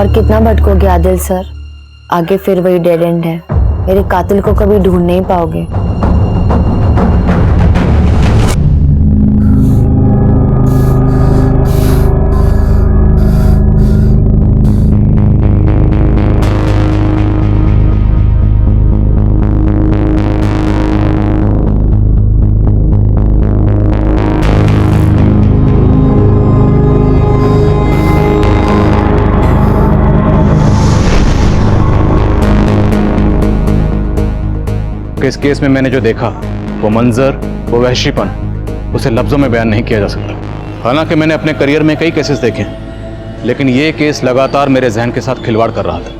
और कितना भटकोगे आदिल सर, आगे फिर वही डेड एंड है। मेरे कातिल को कभी ढूंढ नहीं पाओगे। इस केस में मैंने जो देखा, वो मंजर, वो वहशीपन, उसे लफ्जों में बयान नहीं किया जा सकता। हालांकि मैंने अपने करियर में कई केसेस देखे, लेकिन ये केस लगातार मेरे जहन के साथ खिलवाड़ कर रहा था,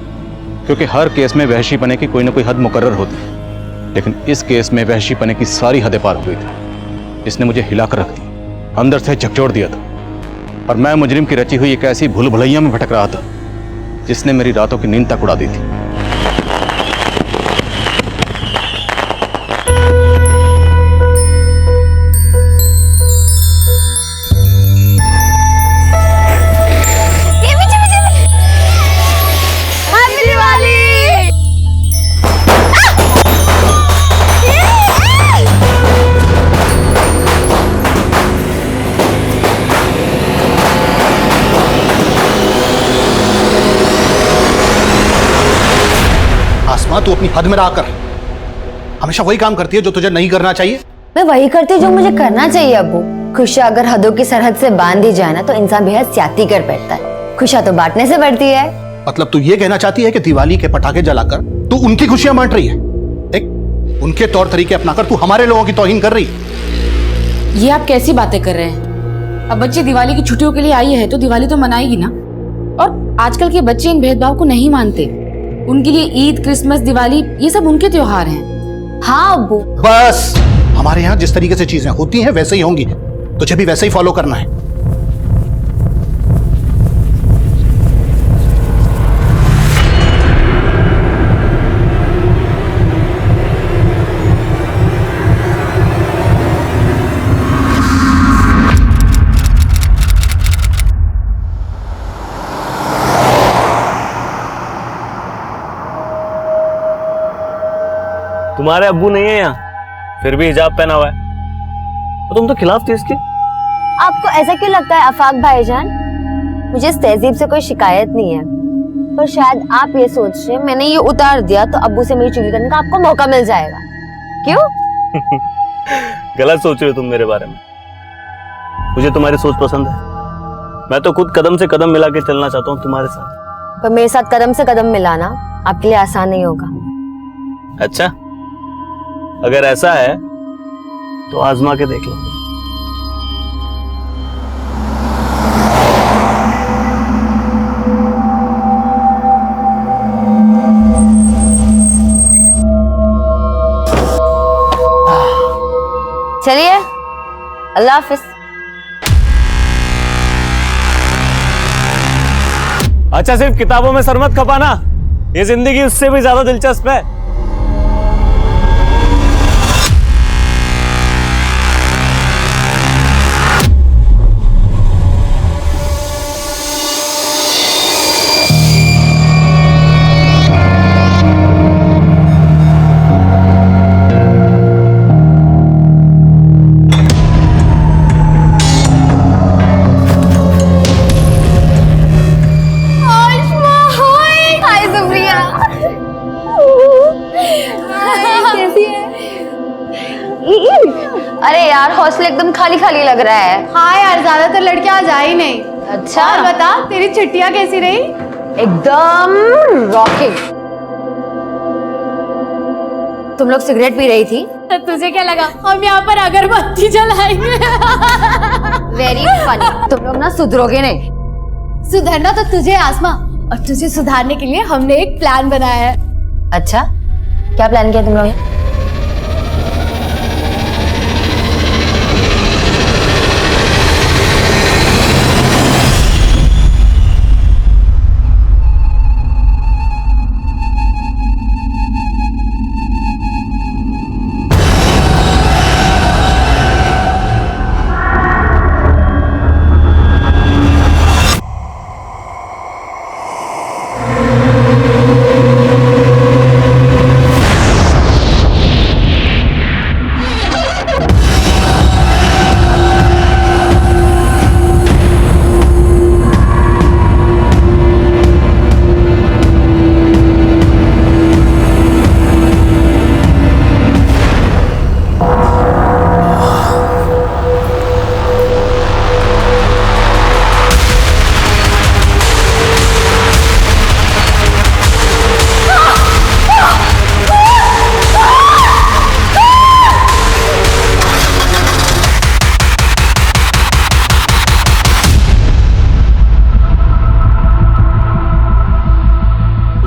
क्योंकि हर केस में वहशीपने की कोई ना कोई हद मुकर्रर होती है, लेकिन इस केस में वहशीपने की सारी हदें पार हो गई थी। इसने मुझे हिला कर रख दिया, अंदर से झकझोर दिया था, और मैं मुजरिम की रची हुई एक ऐसी भूल भुलैया में भटक रहा था जिसने मेरी रातों की नींद तक उड़ा दी थी। तू अपनी हद में रहकर हमेशा वही काम करती है जो तुझे नहीं करना चाहिए। मैं वही करती जो मुझे करना चाहिए अब्बू। खुशियाँ अगर हदों की सरहद से बांध दी जाए ना तो इंसान बेहद ज्यादती कर बैठता है। खुशियाँ तो बांटने से बढ़ती है। मतलब तू ये कहना चाहती है कि दिवाली के पटाखे जलाकर तू उनकी खुशियां बांट रही है? देख, उनके तौर तरीके अपनाकर तू हमारे लोगों की तौहीन कर रही है। ये आप कैसी बातें कर रहे हैं? अब बच्चे दिवाली की छुट्टियों के लिए आई है तो दिवाली तो मनाएगी ना। और आजकल के बच्चे इन भेदभाव को नहीं मानते। उनके लिए ईद, क्रिसमस, दिवाली ये सब उनके त्योहार हैं। हाँ अब्बू, बस हमारे यहाँ जिस तरीके से चीजें होती हैं वैसे ही होंगी, तुझे भी वैसे ही फॉलो करना है। तुम्हारे अब्बू नहीं है यहाँ, फिर भी हिजाब पहना हुआ है, तो तुम तो खिलाफ थी इसके। आपको ऐसा क्यों लगता है आफाक भाईजान? मुझे इस तहजीब से कोई शिकायत नहीं है, पर शायद आप ये सोच रहे हैं मैंने ये उतार दिया तो अब्बू से मेरी चुगली करने का आपको मौका मिल जाएगा। क्यों? गलत सोच रहे हो तुम मेरे बारे में। मुझे तुम्हारी सोच पसंद है। मैं तो खुद कदम से कदम मिला के चलना चाहता हूँ तुम्हारे साथ। पर मेरे साथ कदम से कदम मिलाना आपके लिए आसान नहीं होगा। अच्छा, अगर ऐसा है तो आजमा के देख लो। चलिए, अल्लाह हाफिज। अच्छा, सिर्फ किताबों में सर मत खपाना, ये जिंदगी उससे भी ज्यादा दिलचस्प है। अरे यार, हॉस्टल एकदम खाली खाली लग रहा है। हाँ यार, ज्यादातर लड़कियां आज आई नहीं। अच्छा, और बता, तेरी छुट्टियां कैसी रही? एकदम रॉकिंग। तुम लोग सिगरेट पी रही थी? तो तुझे क्या लगा हम यहाँ पर अगरबत्ती जलाएंगे? Very funny. तुम लोग ना सुधरोगे नहीं। सुधरना तो तुझे आसमा, और तुझे सुधारने के लिए हमने एक प्लान बनाया है। अच्छा, क्या प्लान किया तुम लोग ने?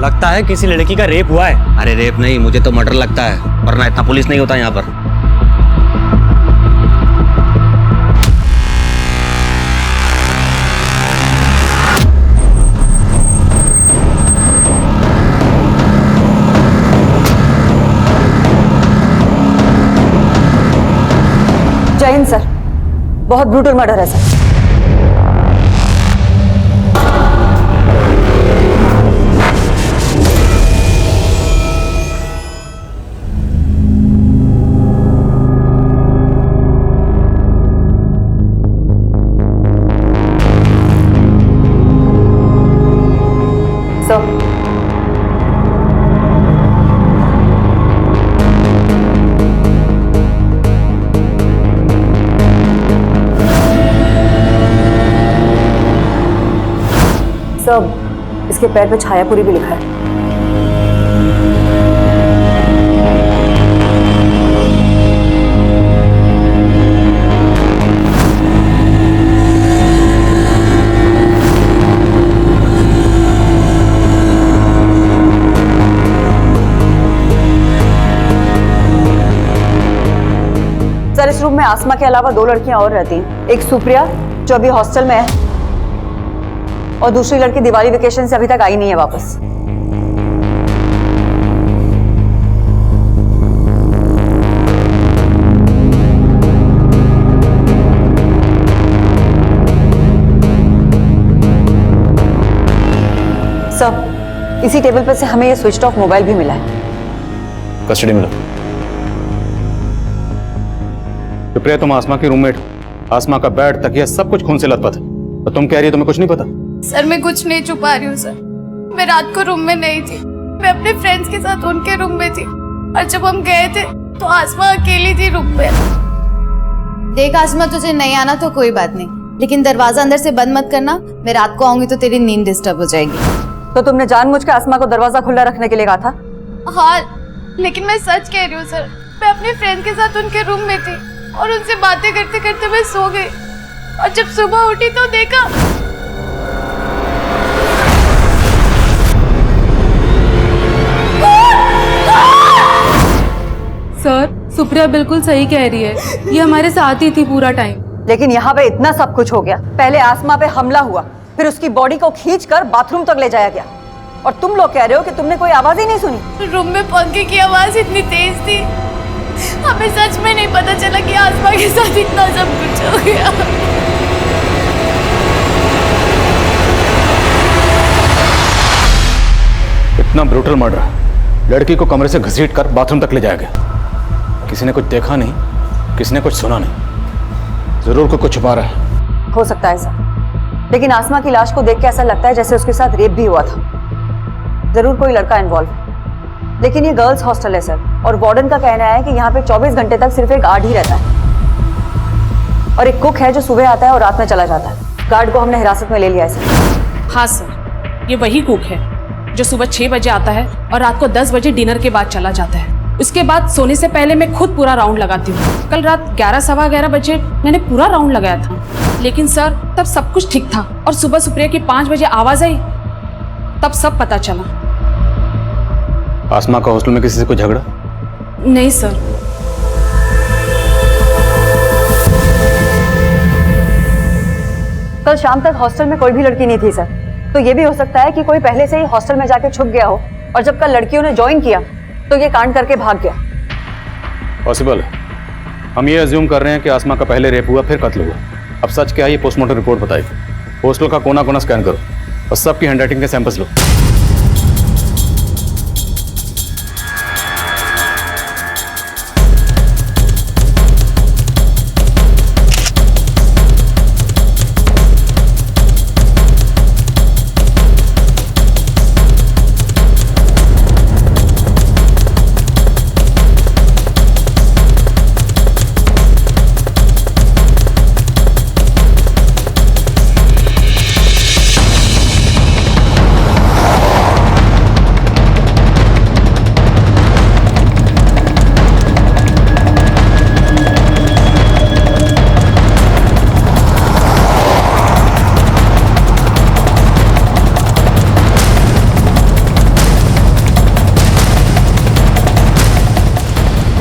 लगता है किसी लड़की का रेप हुआ है। अरे रेप नहीं, मुझे तो मर्डर लगता है, वरना इतना पुलिस नहीं होता यहाँ पर। जय हिंद सर, बहुत ब्रूटल मर्डर है सर। सब इसके पैर पे छायापुरी भी लिखा है। सर इस रूम में आसमा के अलावा 2 लड़कियां और रहती हैं। एक सुप्रिया जो अभी हॉस्टल में है, और दूसरी लड़की दिवाली वेकेशन से अभी तक आई नहीं है वापस। सर इसी टेबल पर से हमें ये स्विच ऑफ मोबाइल भी मिला है। कस्टडी में लो। सुप्रिया, तुम आसमा की रूममेट, आसमा का बेड, तकिया सब कुछ खून से लथपथ है, तो तुम कह रही हो तुम्हें कुछ नहीं पता? सर मैं कुछ नहीं छुपा रही हूँ सर। मैं रात को रूम में नहीं थी, मैं अपने फ्रेंड्स के साथ उनके रूम में थी, और जब हम गए थे तो आसमा अकेली थी रूम में। देख आसमा, तुझे नहीं आना तो कोई बात नहीं, लेकिन दरवाजा अंदर से बंद मत करना। मैं रात को आऊंगी तो तेरी नींद डिस्टर्ब हो जाएगी। तो तुमने जानबूझ के आसमा को दरवाजा खुला रखने के लिए कहा था? हाँ, लेकिन मैं सच कह रही हूँ सर। मैं अपने फ्रेंड के साथ उनके रूम में थी और उनसे बातें करते करते मैं सो गई, और जब सुबह उठी तो देखा। सर सुप्रिया बिल्कुल सही कह रही है, ये हमारे साथ ही थी पूरा टाइम। लेकिन यहाँ पे इतना सब कुछ हो गया। पहले आसमा पे हमला हुआ, फिर उसकी बॉडी को खींचकर बाथरूम तक ले जाया गया, और तुम लोग कह रहे हो कि तुमने कोई आवाज ही नहीं सुनी। रूम में पंखे की आवाज इतनी तेज थी, हमें सच में नहीं पता चला कि आसमा के साथ इतना सब कुछ हो गया। इतना ब्रूटल मर्डर, लड़की को कमरे से घसीटकर बाथरूम तक ले जाया गया। किसी ने कुछ देखा नहीं, किसी ने कुछ सुना नहीं, जरूर कोई कुछ छुपा रहा है। हो सकता है सर, लेकिन आसमा की लाश को देख के ऐसा लगता है जैसे उसके साथ रेप भी हुआ था। जरूर कोई लड़का इन्वॉल्व है, लेकिन ये गर्ल्स हॉस्टल है सर, और वार्डन का कहना है कि यहाँ पे 24 घंटे तक सिर्फ एक गार्ड ही रहता है, और एक कुक है जो सुबह आता है और रात में चला जाता है। गार्ड को हमने हिरासत में ले लिया है सर। हाँ सर, ये वही कुक है जो सुबह 6 बजे आता है और रात को 10 बजे डिनर के बाद चला जाता है। उसके बाद सोने से पहले मैं खुद पूरा राउंड लगाती हूँ। कल रात 11 सवा 11 बजे मैंने पूरा राउंड लगाया था, लेकिन सर तब सब कुछ ठीक था, और सुबह सुप्रिया की 5 बजे आवाज आई, तब सब पता चला। आसमा का हॉस्टल में किसी से कोई झगड़ा? नहीं सर। कल शाम तक हॉस्टल में कोई भी लड़की नहीं थी सर, तो ये भी हो सकता है कि कोई पहले से ही हॉस्टल में जाके छुप गया हो, और जब कल लड़कियों ने ज्वाइन किया तो ये कांड करके भाग गया। पॉसिबल है। हम ये अज्यूम कर रहे हैं कि आसमा का पहले रेप हुआ फिर कत्ल हुआ। अब सच क्या है ये पोस्टमार्टम रिपोर्ट बताएगी। हॉस्टल का कोना कोना स्कैन करो और सबकी हैंडराइटिंग के सैंपल्स लो।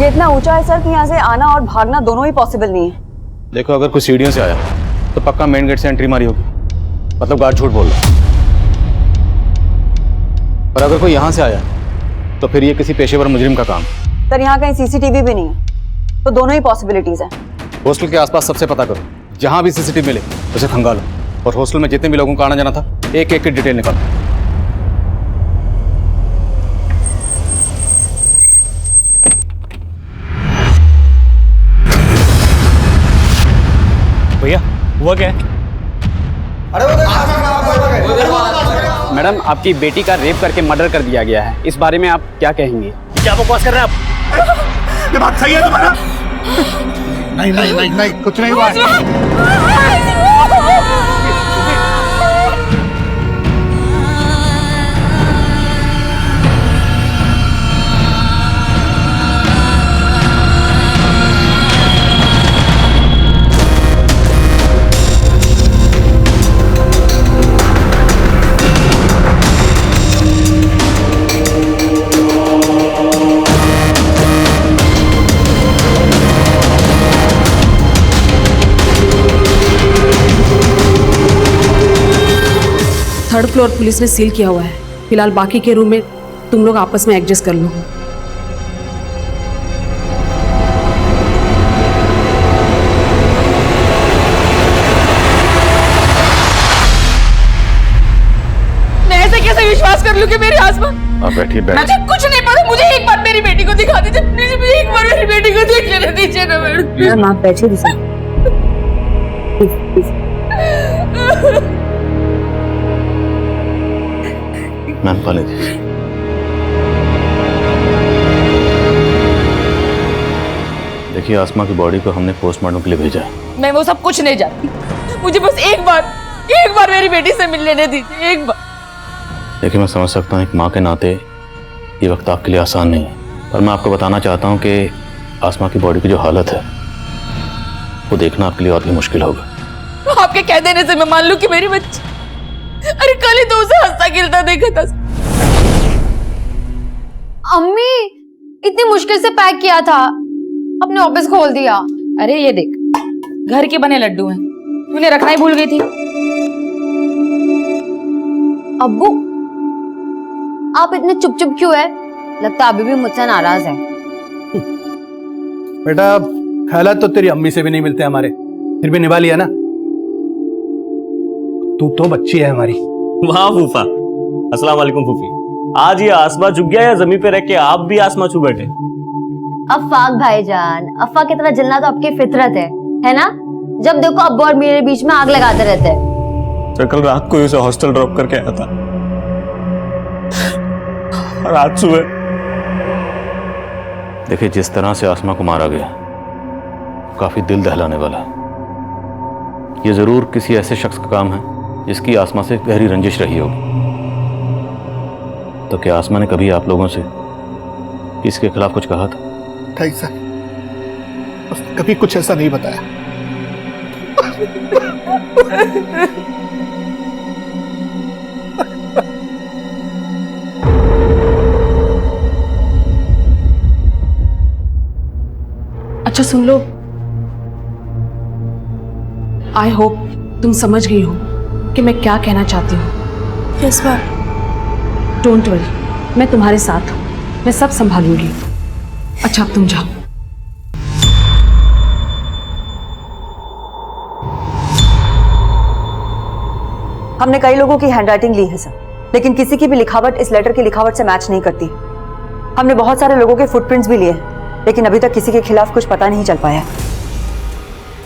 ये इतना ऊंचा है सर कि यहाँ से आना और भागना दोनों ही पॉसिबल नहीं है। देखो, अगर कोई सीढ़ियों से आया तो पक्का मेन गेट से एंट्री मारी होगी, मतलब गार्ड झूठ बोल रहा है। और अगर कोई यहाँ से आया तो फिर ये किसी पेशेवर मुजरिम का काम है। सर यहाँ कहीं सीसीटीवी भी नहीं है, तो दोनों ही पॉसिबिलिटीज हैं। हॉस्टल के आसपास सबसे पता करो, जहाँ भी सीसीटीवी मिले उसे खंगालो, और हॉस्टल में जितने भी लोगों का आना जाना था एक एक की डिटेल निकालो। भैया हुआ क्या है? मैडम, आपकी बेटी का रेप करके मर्डर कर दिया गया है, इस बारे में आप क्या कहेंगे? क्या बकवास कर रहे हैं आप? ये बात सही है तुम्हारा? नहीं नहीं नहीं नहीं, कुछ नहीं हुआ है। थर्ड फ्लोर पुलिस ने सील किया हुआ है। फिलहाल बाकी के रूम में तुम लोग आपस में एडजस्ट कर लो। मैं ऐसे कैसे विश्वास कर लूं कि मेरी आसमा? आप बैठिए, मुझे कुछ नहीं पता, मुझे एक बार मेरी बेटी को दिखा दीजिए प्लीज, मुझे एक बार मेरी बेटी को देख लेने दीजिए ना मैडम। मैम आप बैठिए दीजिए। मैम पानी दीजिए। देखिए, आसमा की बॉडी को हमने पोस्टमार्टम के लिए भेजा है। मैं वो सब कुछ नहीं जानती, मुझे बस एक बार मेरी बेटी से मिल लेने दीजिए, एक बार। देखिए, मैं समझ सकता हूँ एक माँ के नाते ये वक्त आपके लिए आसान नहीं है, पर मैं आपको बताना चाहता हूँ कि आसमा की बॉडी की जो हालत है वो देखना आपके लिए और भी मुश्किल होगा। आपके कह देने से मैं मान लूं कि मेरी बच्ची, अरे कल ही तो उसे हंसता खेलता देखा था। अम्मी, इतनी मुश्किल से पैक किया था, अपने ऑफिस खोल दिया। अरे ये देख, घर के बने लड्डू हैं, तूने रखना ही भूल गई थी। अब्बू, आप इतने चुप चुप क्यों है? लगता अभी भी मुझसे नाराज है। बेटा, ख्यालात तो तेरी अम्मी से भी नहीं मिलते हमारे, फिर भी निभा लिया ना। तू तो बच्ची है हमारी। वाह फूफा, अस्सलाम वालेकुम फूफी। आज ये आसमा चुप गया या जमीन पे रह के आप भी आसमा छू बैठे? अफाक भाईजान, अफा की तरह जलना तो आपकी फितरत है ना? जब देखो अब्बू और मेरे बीच में आग लगाते रहते हैं। तो कल रात को उसे हॉस्टल ड्रॉप करके आया था, और आज सुबह। देखिए, जिस तरह से आसमा को मारा गया काफी दिल दहलाने वाला है। ये जरूर किसी ऐसे शख्स का काम है जिसकी आसमा से गहरी रंजिश रही होगी। तो क्या आसमा ने कभी आप लोगों से इसके खिलाफ कुछ कहा था? नहीं सर, उसने कभी कुछ ऐसा नहीं बताया। अच्छा सुन लो, आई होप तुम समझ गई हो कि मैं क्या कहना चाहती हूँ। Yes ma'am. डोंट वरी, मैं तुम्हारे साथ हूँ, मैं सब संभालूंगी। अच्छा अब तुम जाओ। हमने कई लोगों की हैंडराइटिंग ली है सर, लेकिन किसी की भी लिखावट इस लेटर की लिखावट से मैच नहीं करती। हमने बहुत सारे लोगों के फुटप्रिंट्स भी लिए हैं, लेकिन अभी तक किसी के खिलाफ कुछ पता नहीं चल पाया।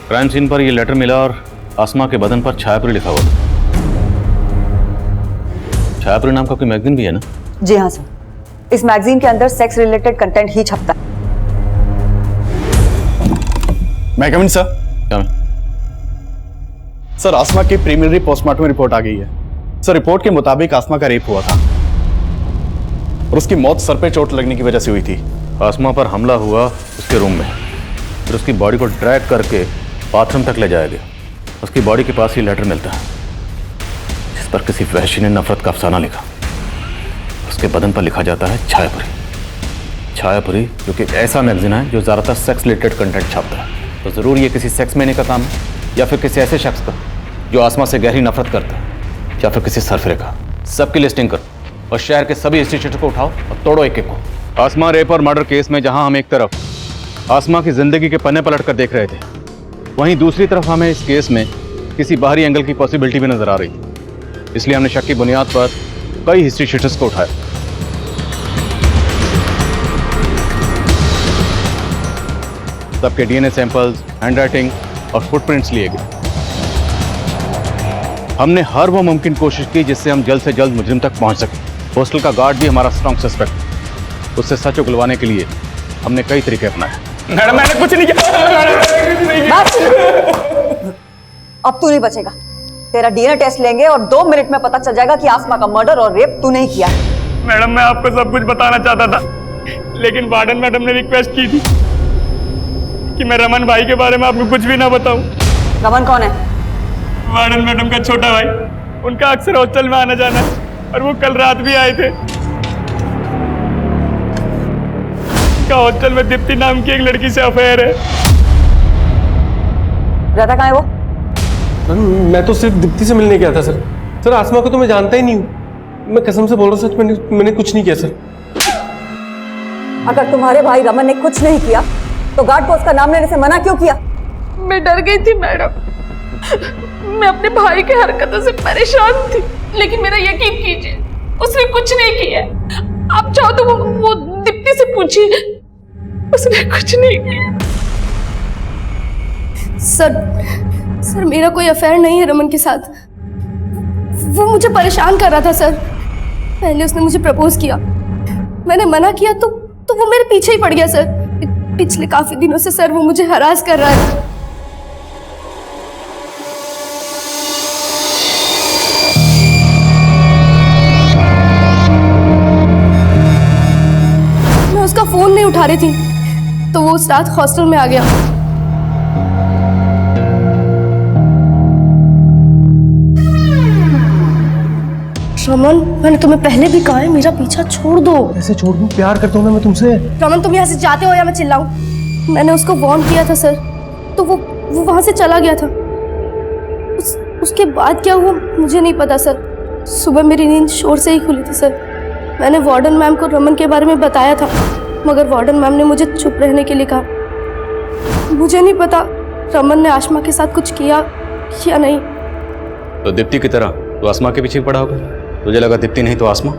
क्राइम सीन पर यह लेटर मिला और आसमा के बदन पर छायापुरी लिखा हुआ था। छायापुरी नाम का कोई मैगजीन भी है ना? जी हाँ सर, इस मैगजीन के अंदर सेक्स रिलेटेड कंटेंट ही छपता है। मैं कमिंग सर? क्या मैं? सर, आसमा की प्रीलिमिनरी पोस्टमार्टम रिपोर्ट आ गई है। सर, रिपोर्ट के मुताबिक आसमा का रेप हुआ था और उसकी मौत सर पे चोट लगने की वजह से हुई थी। आसमा पर हमला हुआ उसके रूम में, फिर उसकी बॉडी को ड्रैग करके बाथरूम तक ले जाया गया। उसकी बॉडी के पास ही लेटर मिलता है जिस पर किसी वहशी ने नफरत का अफसाना लिखा। उसके बदन पर लिखा जाता है छायापुरी। छायापुरी जो कि ऐसा मैगजीन है जो ज़्यादातर सेक्स रिलेटेड कंटेंट छापता है, तो ज़रूर ये किसी सेक्स मैने का काम है, या फिर किसी ऐसे शख्स का जो आसमा से गहरी नफरत करता है, या फिर किसी सरफरे का। सबकी लिस्टिंग करो और शहर के सभी इंस्टीट्यूट को उठाओ और तोड़ो एक एक को। आसमा रेप और मर्डर केस में जहां हम एक तरफ आसमा की जिंदगी के पन्ने पलट कर देख रहे थे, वहीं दूसरी तरफ हमें इस केस में किसी बाहरी एंगल की पॉसिबिलिटी भी नजर आ रही थी। इसलिए हमने शक की बुनियाद पर कई हिस्ट्री शीटर्स को उठाया। सबके डीएनए सैंपल्स, हैंडराइटिंग और फुटप्रिंट्स लिए गए। हमने हर वो मुमकिन कोशिश की जिससे हम जल्द से जल्द मुजरिम तक पहुंच सकें। हॉस्टल का गार्ड भी हमारा स्ट्रॉन्ग सस्पेक्ट। उससे सच उगलवाने के लिए हमने कई तरीके अपनाए। मैडम मैंने कुछ नहीं किया। अब तू नहीं बचेगा। तेरा डीएनए टेस्ट लेंगे और 2 मिनट में पता चल जाएगा कि आसमा का मर्डर और रेप तूने ही किया। मैडम मैं आपको सब कुछ बताना चाहता था, लेकिन वार्डन मैडम ने रिक्वेस्ट की थी कि मैं रमन भाई के बारे में आपको कुछ भी ना बताऊं। रमन कौन है? वार्डन मैडम का छोटा भाई। उनका अक्सर हॉस्टल में आना जाना है और वो कल रात भी आए थे। उनका हॉस्टल में दीप्ति नाम की एक लड़की से अफेयर है। रहता कहाँ है वो? मैं तो सिर्फ दीप्ति से मिलने गया था सर। सर आसमा को तो मैं जानता ही नहीं हूँ। मैं कसम से बोल रहा हूँ, सच मैंने कुछ नहीं किया सर। अगर तुम्हारे भाई रमन ने कुछ नहीं किया तो गार्ड को उसका नाम लेने से मना क्यों किया? मैं डर गई थी मैडम। मैं अपने भाई के हरकतों से परेशान थी, लेकिन मेरा यकीन कीजिए उसने कुछ नहीं किया। आप चाहो तो वो दीप्ति से पूछिए, उसने कुछ नहीं किया। सर मेरा कोई अफेयर नहीं है रमन के साथ। वो मुझे परेशान कर रहा था सर। पहले उसने मुझे प्रपोज किया, मैंने मना किया तो वो मेरे पीछे ही पड़ गया सर। पिछले काफी दिनों से सर वो मुझे हरास कर रहा है। मैं उसका फोन नहीं उठा रही थी तो वो उस रात हॉस्टल में आ गया। रमन मैंने तुम्हें पहले भी कहा है मेरा पीछा छोड़ दो। ऐसे छोड़ दूं? प्यार करता हूँ ना मैं तुमसे। रमन तुम यहाँ से जाते हो या मैं चिल्लाऊं? मैंने उसको वार्न किया था सर, तो वो वहां से चला गया था। उसके बाद क्या हुआ मुझे नहीं पता सर। सुबह मेरी नींद शोर से ही खुली थी सर। मैंने वार्डन मैम को रमन के बारे में बताया था, मगर वार्डन मैम ने मुझे चुप रहने के लिए कहा। मुझे नहीं पता रमन ने आसमा के साथ कुछ किया या नहीं। तो दीप्ति की तरह तो आसमा के पीछे पड़ा होगा। तुझे लगा दीप्ति नहीं तो आसमा?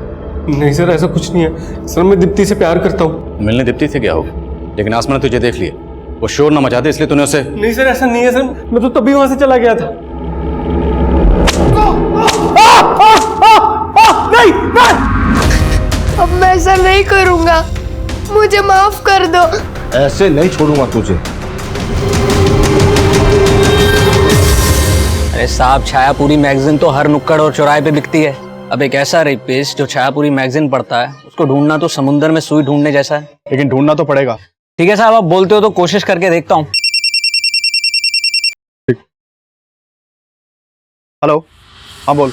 नहीं सर ऐसा कुछ नहीं है सर, मैं दीप्ति से प्यार करता हूँ। मिलने दीप्ति से गया होगा, लेकिन आसमा ने तुझे देख लिया। वो शोर न मचा दे इसलिए तूने उसे। नहीं सर ऐसा नहीं है सर, मैं तो तभी वहां से चला गया था। नहीं अब मैं ऐसा नहीं करूंगा, मुझे माफ कर दो। ऐसे नहीं छोड़ूंगा तुझे। अरे साहब छायापुरी मैगजीन तो हर नुक्कड़ और चौराहे पे बिकती है। अब एक ऐसा रेपिस्ट जो छायापुरी मैगजीन पढ़ता है उसको ढूंढना तो समुद्र में सुई ढूंढने जैसा है। लेकिन ढूंढना तो पड़ेगा। ठीक है साहब, आप बोलते हो तो कोशिश करके देखता हूँ। हेलो, हाँ बोल।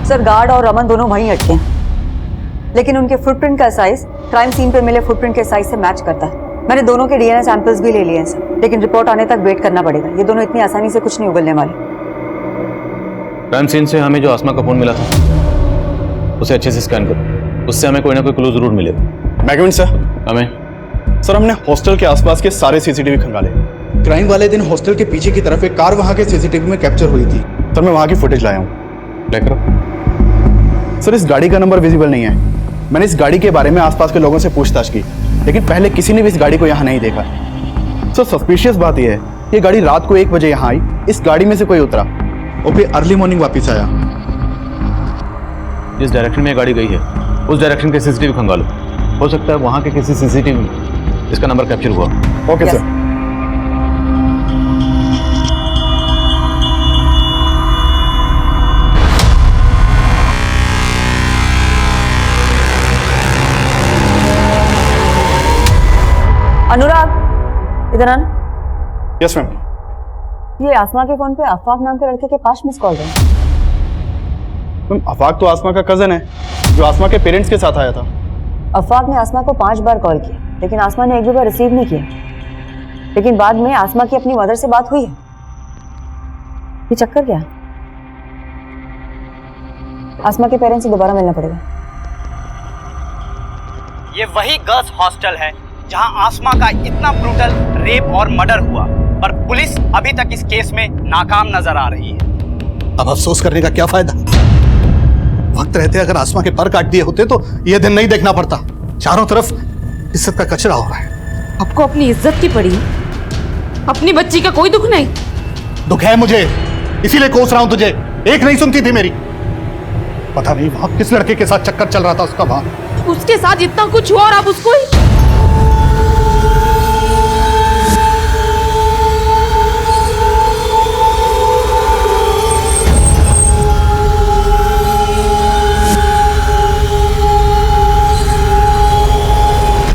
सर गार्ड और रमन दोनों वहीं अटके हैं, लेकिन उनके फुटप्रिंट का साइज क्राइम सीन पे मिले फुटप्रिंट के साइज से मैच करता है। मैंने दोनों के डीएनए सैंपल्स भी ले लिए हैं सर, लेकिन रिपोर्ट आने तक वेट करना पड़ेगा। ये दोनों इतनी आसानी से कुछ नहीं उगलने वाले। क्राइम सीन से हमें जो आसमा का फोन मिला था उसे अच्छे से स्कैन करो, उससे हमें कोई ना कोई क्लू जरूर मिलेगा। मैगविन सर। हमें सर हमने हॉस्टल के आसपास के सारे सीसीटीवी खंगाले। क्राइम वाले दिन हॉस्टल के पीछे की तरफ एक कार वहां के सीसीटीवी में कैप्चर हुई थी। सर मैं वहां की फुटेज लाया हूँ। लेकर सर इस गाड़ी का नंबर विजिबल नहीं है। मैंने इस गाड़ी के बारे में आसपास के लोगों से पूछताछ की, लेकिन पहले किसी ने भी इस गाड़ी को यहाँ नहीं देखा। सर सस्पिशियस बात यह है, ये गाड़ी रात को 1 बजे यहाँ आई, इस गाड़ी में से कोई उतरा और फिर अर्ली मॉर्निंग वापस आया। जिस डायरेक्शन में ये गाड़ी गई है उस डायरेक्शन के सीसीटीवी खंगालो। हो सकता है वहां के किसी सीसीटीवी में इसका नंबर कैप्चर हुआ। Okay sir. अनुराग इधर आना। Yes ma'am. ये आसमा के फोन पे आफाक नाम के लड़के के 5 मिस कॉल है। मैम आफाक तो आसमा का कजन है जो आसमा के पेरेंट्स के साथ आया था। अफाक ने आसमा को 5 बार कॉल किया, लेकिन आसमा ने एक भी बार रिसीव नहीं किया। लेकिन बाद में आसमा की अपनी मदर से बात हुई है। ये चक्कर क्या है? आसमा के पेरेंट्स से दोबारा मिलना पड़ेगा। ये वही गर्ल्स हॉस्टल है जहां आसमा का इतना ब्रूटल रेप और मर्डर हुआ, पर पुलिस अभी तक इस केस में नाकाम नजर आ रही है। अब अफसोस करने का क्या फायदा? वक्त रहते अगर आसमा के पर काट दिए होते तो यह दिन नहीं देखना पड़ता। चारों तरफ इज्जत का कचरा हो रहा है। आपको अपनी इज्जत की पड़ी, अपनी बच्ची का कोई दुख नहीं? दुख है मुझे, इसीलिए कोस रहा हूं तुझे। एक नहीं सुनती थी मेरी। पता नहीं वहां किस लड़के के साथ चक्कर चल रहा था उसका वहां। उसके साथ इतना कुछ हुआ और आप उसको ही...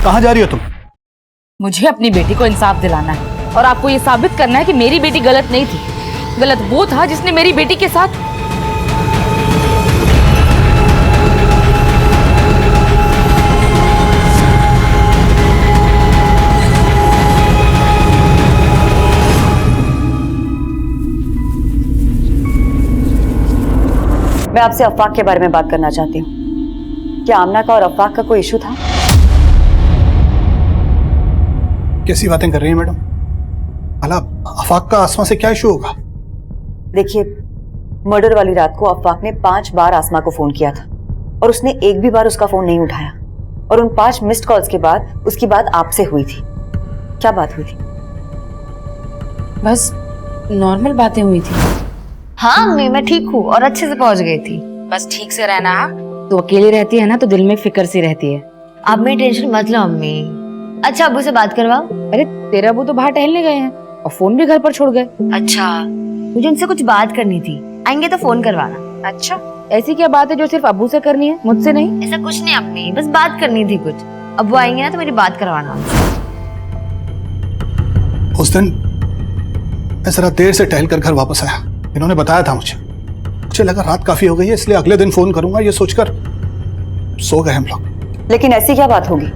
कहां जा रही हो तुम? मुझे अपनी बेटी को इंसाफ दिलाना है और आपको ये साबित करना है कि मेरी बेटी गलत नहीं थी। गलत वो था जिसने मेरी बेटी के साथ... मैं आपसे अफवाक के बारे में बात करना चाहती हूँ। क्या आमना का और अफवाक का कोई इशू था? कैसी बातें कर रही हैं मैडम? भला अफाक का आसमा से क्या इशू होगा? देखिए, मर्डर वाली रात को अफवाक ने 5 बार आसमा को फोन किया था और उसने एक भी बार उसका फोन नहीं उठाया। और उन 5 मिस्ड कॉल्स के बाद उसकी बात आपसे हुई थी। क्या बात हुई थी? बस नॉर्मल बातें हुई थी। हाँ अम्मी, मैं ठीक हूँ और अच्छे से पहुंच गई थी। बस ठीक से रहना। तो अकेली रहती है ना तो दिल में फिक्र सी रहती है। आप मेरी टेंशन मत लो अम्मी। अच्छा अब्बू से बात करवाओ। अरे तेरा अब्बू तो बाहर टहलने गए हैं और फोन भी घर पर छोड़ गए। अच्छा, मुझे उनसे कुछ बात करनी थी, आएंगे तो फोन करवाना। अच्छा, ऐसी क्या बात है जो सिर्फ अब्बू से करनी है, मुझसे नहीं? ऐसा कुछ नहीं अम्मी, बस बात करनी थी कुछ। अब्बू आएंगे ना तो मेरी बात करवाना उनसे। उस दिन मैं जरा देर से टहल कर घर वापस आया। इन्होंने बताया था मुझे लगा रात काफी हो गई है, इसलिए अगले दिन फोन करूंगा ये सोचकर सो गए हम लोग। लेकिन ऐसी क्या बात होगी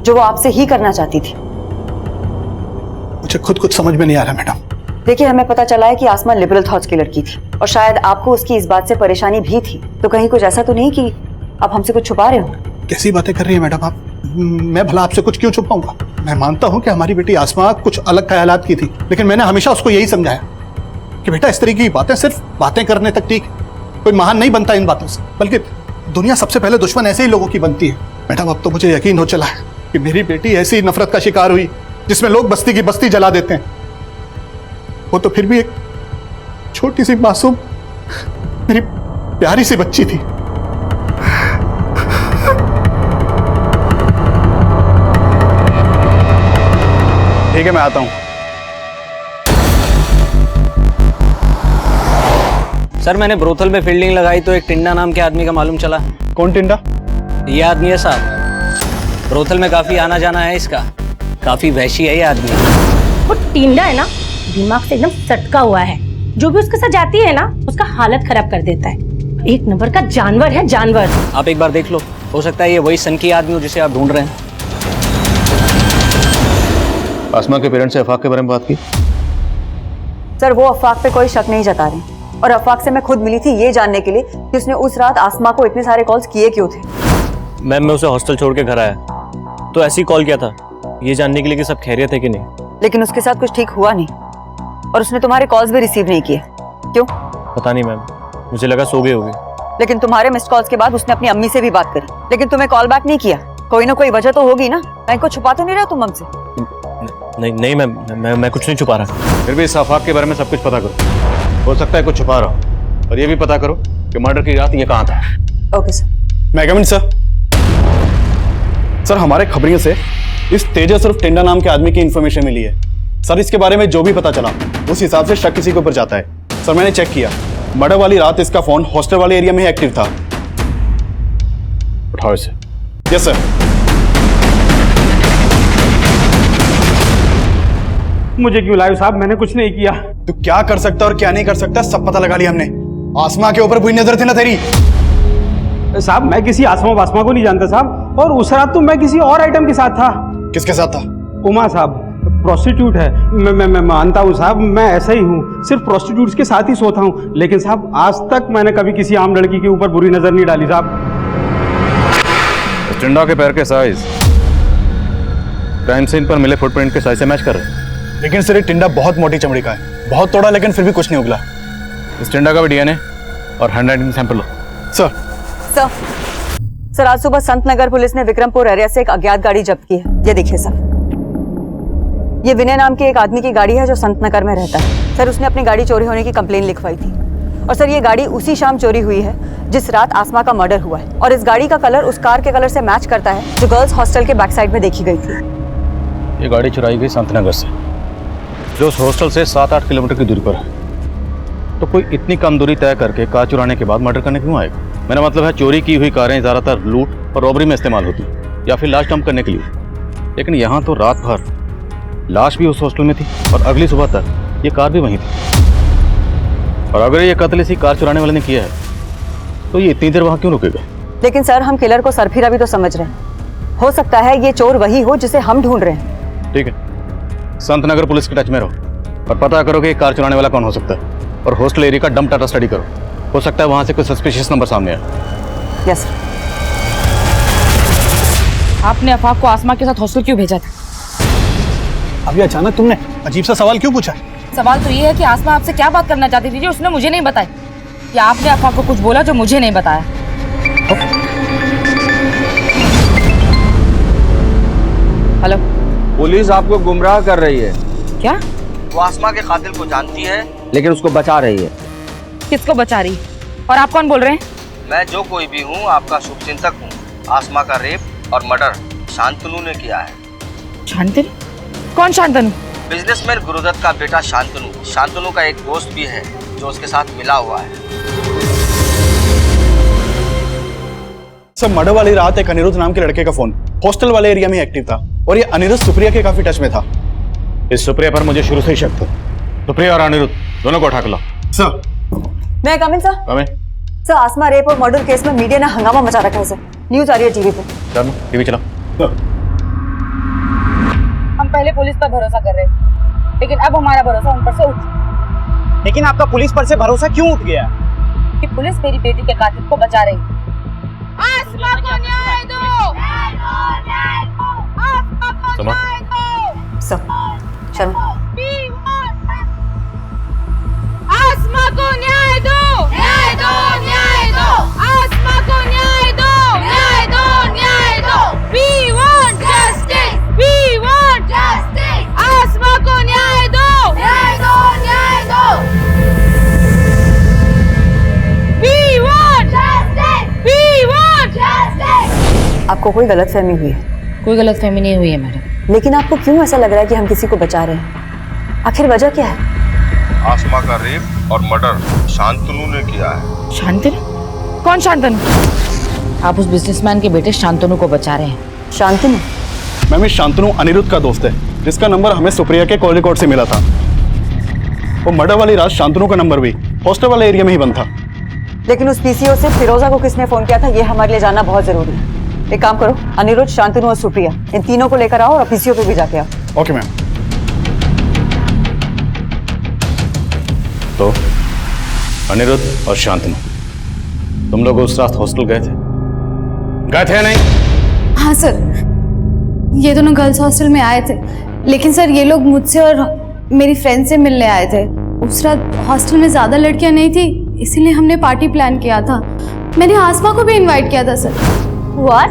जो वो आपसे ही करना चाहती थी? मुझे खुद कुछ समझ में नहीं आ रहा मैडम। देखिए, हमें पता चला है कि आसमा लिबरल थॉट्स की लड़की थी और शायद आपको उसकी इस बात से परेशानी भी थी। तो कहीं कुछ ऐसा तो नहीं कि आप हमसे कुछ छुपा रहे हो? कैसी बातें कर रही है मैडम आप? मैं भला आपसे कुछ क्यों छुपाऊंगा? मैं मानता हूं कि हमारी बेटी आसमा कुछ अलग ख्यालात की थी, लेकिन मैंने हमेशा उसको यही समझाया कि बेटा इस तरह की बातें सिर्फ बातें करने तक ठीक, कोई महान नहीं बनता इन बातों से, बल्कि दुनिया सबसे पहले दुश्मन ऐसे ही लोगों की बनती है। मैडम अब तो मुझे यकीन हो चला है कि मेरी बेटी ऐसी नफरत का शिकार हुई जिसमें लोग बस्ती की बस्ती जला देते हैं। वो तो फिर भी एक छोटी सी मासूम मेरी प्यारी सी बच्ची थी। ठीक है, मैं आता हूं। सर मैंने ब्रोथल में फील्डिंग लगाई तो एक टिंडा नाम के आदमी का मालूम चला। कौन टिंडा? ये आदमी है साहब। ब्रोथल में काफी आना जाना है इसका, काफी वहशी है ये आदमी। वो टिंडा है ना, दिमाग से एकदम सटका हुआ है। जो भी उसके साथ जाती है ना, उसका हालत खराब कर देता है। एक नंबर का जानवर है, जानवर। आप एक बार देख लो, हो सकता है ये वही सनकी आदमी हो जिसे आप ढूंढ रहे हैं। आसमा के पेरेंट्स से अफाक के बारे में बात की? सर, वो अफवाक पे कोई शक नहीं जता रहे और अफवाक से मैं खुद मिली थी ये जानने के लिए कि उसने उस रात आसमा को इतने सारे कॉल्स किए क्यों थे। मैम मैं उसे हॉस्टल छोड़ के घर आया तो ऐसे ही कॉल किया था, ये जानने के लिए कि सब खैरियत है कि नहीं। लेकिन उसके साथ कुछ ठीक हुआ नहीं और उसने तुम्हारे कॉल्स भी रिसीव नहीं किए। क्यों? पता नहीं मैम, मुझे लगा सो गए होगे। लेकिन तुम्हारे मिस्ड कॉल्स के बाद उसने अपनी अम्मी से भी बात करी, लेकिन तुम्हें कॉल बैक नहीं किया। कोई ना कोई वजह तो होगी ना, कहीं को छुपा तो नहीं रहा तुम हमसे? नहीं मैम, मैं कुछ नहीं छुपा रहा। फिर भी इस अफाक के बारे में सब कुछ पता करो, हो सकता है कुछ छुपा रहा हो। और ये भी पता करो कि मर्डर की रात ये कहाँ था। Okay sir. मैं कमिंग सर। सर, हमारे खबरियों से इस तेजस और टिंडा नाम के आदमी की इंफॉर्मेशन मिली है। सर, इसके बारे में जो भी पता चला उस हिसाब से शक किसी के ऊपर जाता है। सर, मैंने चेक किया, मर्डर वाली रात इसका फोन हॉस्टल वाले एरिया में ही एक्टिव था। उठाओ इसे। Yes sir. मुझे क्यों लाए साहब? मैंने कुछ नहीं किया। तू क्या कर सकता और क्या नहीं कर सकता सब पता लगा लिया हमने। आसमा के ऊपर बुरी नजर थी ना तेरी? साहब मैं किसी आसमा वासमा को नहीं जानता साहब। और उस रात तो मैं किसी और आइटम के साथ था। किसके साथ था? उमा साहब प्रोस्टिट्यूट है। मैं मानता हूँ साहब, मैं ऐसा ही हूँ, सिर्फ प्रोस्टिट्यूट्स के साथ ही सोता हूँ। लेकिन साहब आज तक मैंने कभी किसी आम लड़की के ऊपर बुरी नजर नहीं डाली साहब। टिंडा के पैर के साइज क्राइम सीन पर मिले फुटप्रिंट के साइज से मैच कर रहे हैं। लेकिन सर ये टिंडा बहुत मोटी चमड़ी का है, बहुत तोड़ा लेकिन फिर भी कुछ नहीं उगला। इस टिंडा का भी डीएनए और हैंडराइटिंग सैंपल लो। सर सर आज सुबह संत नगर पुलिस ने विक्रमपुर एरिया से एक अज्ञात गाड़ी जब्त की है। ये देखिए सर, ये विनय नाम के एक आदमी की गाड़ी है जो संत नगर में रहता है। सर उसने अपनी गाड़ी चोरी होने की कंप्लेन लिखवाई थी और सर ये गाड़ी उसी शाम चोरी हुई है जिस रात आसमा का मर्डर हुआ है। और इस गाड़ी का कलर उस कार के कलर से मैच करता है जो गर्ल्स हॉस्टल के बैक साइड में देखी गई थी। ये गाड़ी चुराई गई संत नगर से, जो उस हॉस्टल से 7-8 किलोमीटर की दूरी पर है। तो कोई इतनी कम दूरी तय करके कार चुराने के बाद मर्डर करने क्यों आएगा? मेरा मतलब है चोरी की हुई कारें ज़्यादातर लूट और रॉबरी में इस्तेमाल होती या फिर लाश डंप करने के लिए। लेकिन यहाँ तो रात भर लाश भी उस हॉस्टल में थी और अगली सुबह तक ये कार भी वहीं थी। और अगर ये कत्ल इसी कार चुराने वाले ने किया है तो ये इतनी देर वहाँ क्यों रुकेगा? लेकिन सर हम किलर को सरफिरा भी तो समझ रहे हैं। हो सकता है ये चोर वही हो जिसे हम ढूंढ रहे हैं। ठीक है, संत नगर पुलिस के टच में रहो और पता करो कि ये कार चुराने वाला कौन हो सकता है। और हॉस्टल एरिया का डंप डाटा स्टडी करो, हो सकता है वहाँ से कोई सस्पिशियस नंबर सामने आए। यस। आपने अफाक को आसमा के साथ हॉस्टल क्यों भेजा था? अभी अचानक तुमने अजीब सा सवाल क्यों पूछा? सवाल तो ये है कि आसमा आपसे क्या बात करना चाहती थी जो उसने मुझे नहीं बताई, या आपने अफाक को कुछ बोला जो मुझे नहीं बताया? हेलो, पुलिस आपको गुमराह कर रही है। क्या? वो आसमा के कातिल को जानती है लेकिन उसको बचा रही है। किसको बचा रही? और आप कौन बोल रहे हैं? मैं जो कोई भी हूँ आपका शुभचिंतक हूँ। आसमा का रेप और मर्डर शांतनु ने किया है। शांतनु? कौन शांतनु? बिजनेसमैन गुरुदत्त का बेटा शांतनु। शांतनु का एक दोस्त भी है जो उसके साथ मिला हुआ है। सर मर्डर वाली रात एक अनिरुद्ध नाम के लड़के का फोन हॉस्टल वाले एरिया में एक्टिव था और ये अनिरुद्ध सुप्रिया के काफी टच में था। इस सुप्रिया पर मुझे शुरू से ही शक था। सुप्रिया और अनिरुद्ध दोनों को उठा के लाओ। सर मैं कमिन सर। कमिन। सर आसमा रेप और मर्डर केस में मीडिया ने हंगामा मचा रखा है सर। न्यूज आ रही है टीवी पे। चलो टीवी चलाओ। हम पहले पुलिस पर भरोसा कर रहे थे, लेकिन अब हमारा भरोसा उन पर से उठ। लेकिन आपका पुलिस पर से भरोसा क्यों उठ गया? कि पुलिस मेरी बेटी के कातिल को बचा रही है। आसमा को न्याय दो! समा। सर शर्मा। आसमा को न्याय दो! न्याय दो! न्याय दो! आसमा को न्याय दो! न्याय दो! न्याय दो! We want justice! We want justice! आसमा को न्याय दो! न्याय दो! न्याय दो! We want justice! We want justice! आपको कोई गलतफहमी हुई है? कोई गलतफहमी नहीं हुई है मैडम। लेकिन आपको क्यों ऐसा लग रहा है कि हम किसी को बचा रहे हैं? आखिर वजह क्या है? आसमा का रेप और मर्डर शांतनु ने किया है। शांतनु? कौन शांतनु? आप उस बिजनेसमैन के बेटे शांतनु को बचा रहे हैं। शांतनु? मैम इस शांतनु अनिरुद्ध का दोस्त है जिसका नंबर हमें सुप्रिया के कॉल रिकॉर्ड से मिला था। वो मर्डर वाली रात शांतनु का नंबर भी हॉस्टल वाले एरिया में ही बंद था। लेकिन उस पीसीओ से फिरोजा को किसने फोन किया था ये हमारे लिए जानना बहुत जरूरी है। एक काम करो, अनिरुद्ध, शांतनु और सुप्रिया इन तीनों को लेकर आओ और पीसीओ पे भी जाके आओ। Okay ma'am. तो अनिरुद्ध और शांतनु तुम लोग उस रात हॉस्टल गए थे या नहीं? हाँ सर, ये दोनों गर्ल्स हॉस्टल में आए थे, लेकिन सर ये लोग मुझसे और मेरी फ्रेंड से मिलने आए थे। उस रात हॉस्टल में ज्यादा लड़कियां नहीं थी, इसीलिए हमने पार्टी प्लान किया था। मैंने आसमा को भी इनवाइट किया था सर। व्हाट?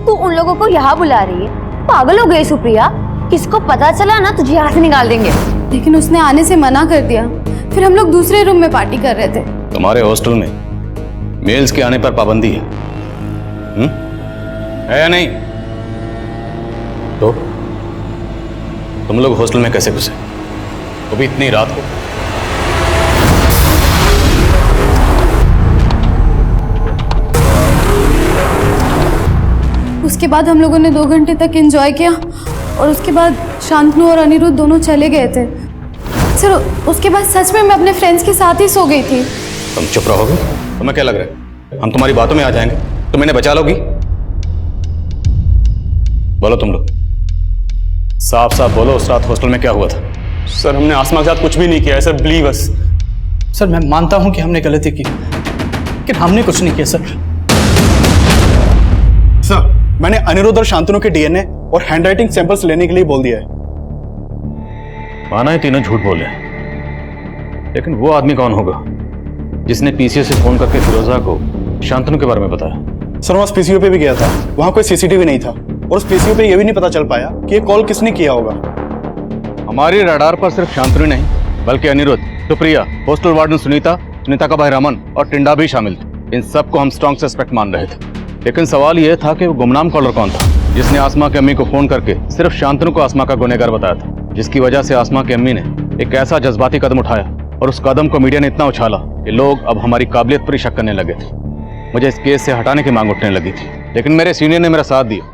तू उन लोगों को यहाँ बुला रही है? पागल हो गई सुप्रिया? किसको पता चला ना तुझे यहाँ से निकाल देंगे। लेकिन उसने आने से मना कर दिया। फिर हम लोग दूसरे रूम में पार्टी कर रहे थे। तुम्हारे हॉस्टल में मेल्स के आने पर पाबंदी है, है या नहीं? तो तुम लोग हॉस्टल में कैसे घुसे, वो भी इतनी रात को? उसके बाद हम लोगों ने 2 घंटे तक एंजॉय किया और उसके बाद शांतनु और अनिरुद्ध दोनों चले गए थे। सर उसके बाद सच में मैं अपने फ्रेंड्स के साथ ही सो गई थी। तुम चुप रहोगे? तुम्हें क्या लग रहा है हम तुम्हारी बातों में आ जाएंगे? तुम इन्हें बचा लोगी? बोलो तुम लोग, साफ साफ बोलो, उस रात हॉस्टल में क्या हुआ था? सर हमने आसमा के साथ कुछ भी नहीं किया है सर, बिलीव अस। सर मैं मानता हूं कि हमने गलती की, लेकिन हमने कुछ नहीं किया सर। सर मैंने अनिरुद्ध और शांतनु के डीएनए और हैंडराइटिंग सैंपल्स लेने के लिए बोल दिया है। माना है तीनों झूठ बोले, लेकिन वो आदमी कौन होगा जिसने पीसीओ से फोन करके फिरोजा को शांतनु के बारे में बताया? सर मैं उस पीसीओ पे भी गया था, वहां कोई सीसीटीवी नहीं था, और उस पीसीओ पे यह भी नहीं पता चल पाया कि ये कॉल किसने किया होगा। हमारी रडार पर सिर्फ शांतनु नहीं बल्कि अनिरुद्ध, सुप्रिया, हॉस्टल वार्डन सुनीता, सुनीता का भाई रमन और टिंडा भी शामिल थे। इन सबको हम स्ट्रॉन्ग सस्पेक्ट मान रहे थे, लेकिन सवाल यह था कि वो गुमनाम कॉलर कौन था जिसने आसमा की अम्मी को फोन करके सिर्फ शांतनु को आसमा का गुनहगार बताया था, जिसकी वजह से आसमा की अम्मी ने एक ऐसा जज्बाती कदम उठाया और उस कदम को मीडिया ने इतना उछाला कि लोग अब हमारी काबिलियत पर ही शक करने लगे थे। मुझे इस केस से हटाने की मांग उठने लगी थी, लेकिन मेरे सीनियर ने मेरा साथ दिया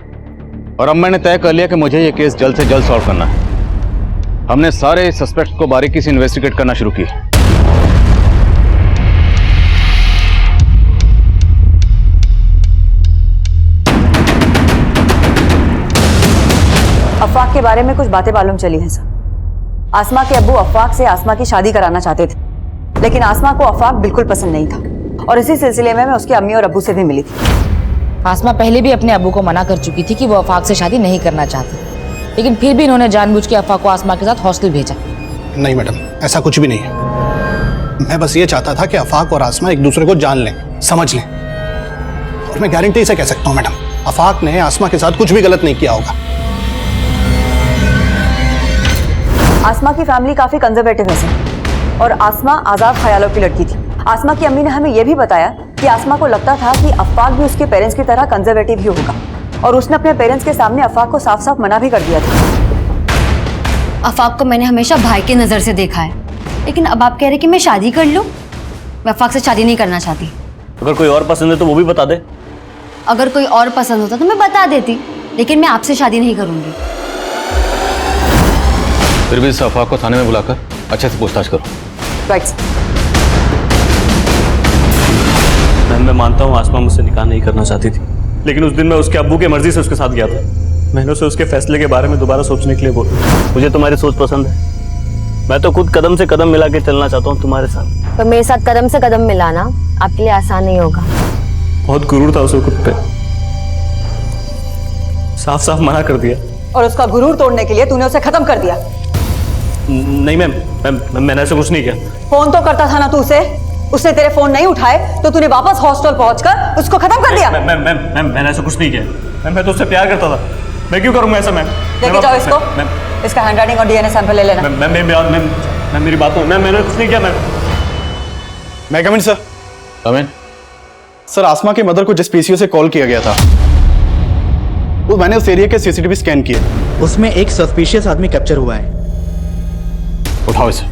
और अब मैंने तय कर लिया कि मुझे ये केस जल्द से जल्द सॉल्व करना है। हमने सारे सस्पेक्ट्स को बारीकी से इन्वेस्टिगेट करना शुरू किया। अफवाक के बारे में कुछ बातें मालूम चली हैं सर। आसमा के अब्बू अफवाक से आसमा की शादी कराना चाहते थे, लेकिन आसमा को अफवाक बिल्कुल पसंद नहीं था, और इसी सिलसिले में मैं उसके अम्मी और अब्बू से भी मिली थी। आसमा पहले भी अपने अब्बू को मना कर चुकी थी कि वो अफाक से शादी नहीं करना चाहती, लेकिन फिर भी इन्होंने जानबूझ के अफाक को आसमा के साथ हॉस्टल भेजा। नहीं मैडम, ऐसा कुछ भी नहीं है। मैं बस ये चाहता था कि अफाक और आसमा एक दूसरे को जान लें, समझ लें, और मैं गारंटी से कह सकता हूँ मैडम, अफाक ने आसमा के साथ कुछ भी गलत नहीं किया होगा। आसमा की फैमिली काफी कंजर्वेटिव है सर, और आसमा आजाद ख्यालों की लड़की थी। आसमा की अम्मी ने हमें यह भी बताया कि आसमा को लगता था कि अफाक भी उसके पेरेंट्स की तरह कंजर्वेटिव ही होगा, और उसने अपने पेरेंट्स के सामने अफाक को साफ साफ मना भी कर दिया था। अफाक को मैंने हमेशा भाई की नज़र से देखा है, लेकिन अब आप कह रहे कि मैं शादी कर लूं? मैं अफाक से शादी नहीं करना चाहती। अगर कोई और पसंद है तो वो भी बता दे। अगर कोई और पसंद होता तो मैं बता देती, लेकिन मैं आपसे शादी नहीं करूंगी। फिर भी इस अफवाह को थाने में बुलाकर अच्छे से पूछताछ करो। राइट। मैं मानता हूँ आसमा मुझसे निकाह नहीं करना चाहती थी, लेकिन उस दिन मैं उसके अब्बू की मर्जी से उसके साथ गया था। मैंने उसे उसके फैसले के बारे में दोबारा सोचने के लिए बोला। मुझे तुम्हारी सोच पसंद है, मैं तो खुद कदम से कदम मिला के चलना चाहता हूँ तुम्हारे साथ। पर मेरे साथ कदम से कदम मिलाना आपके लिए आसान नहीं होगा। बहुत गुरूर था उसे खुद पे, साफ साफ मना कर दिया। और उसका गुरूर तोड़ने के लिए तूने उसे खत्म कर दिया। नहीं मैम, मैंने ऐसा कुछ नहीं किया। फोन तो करता था ना तू उसे, उसने तेरे फोन नहीं उठाए तो तूने वापस हॉस्टल पहुंचकर उसको खत्म कर दिया। मैम मैंने ऐसा कुछ नहीं किया। मैम मैं तो उससे प्यार करता था, मैं क्यों करूंगा ऐसा? मैम लेके जाओ इसको, इसका हैंडराइटिंग और डीएनए सैंपल ले लेना। मैम मेरी बात मैम, मैंने कुछ नहीं किया। मैं कम इन सर। कम इन। सर आसमा के मदर को जिस पीसीओ से कॉल किया गया था, वो मैंने उस एरिया के सीसीटीवी स्कैन किए, उसमें एक सस्पिशियस आदमी कैप्चर हुआ है। उठाओ इसे।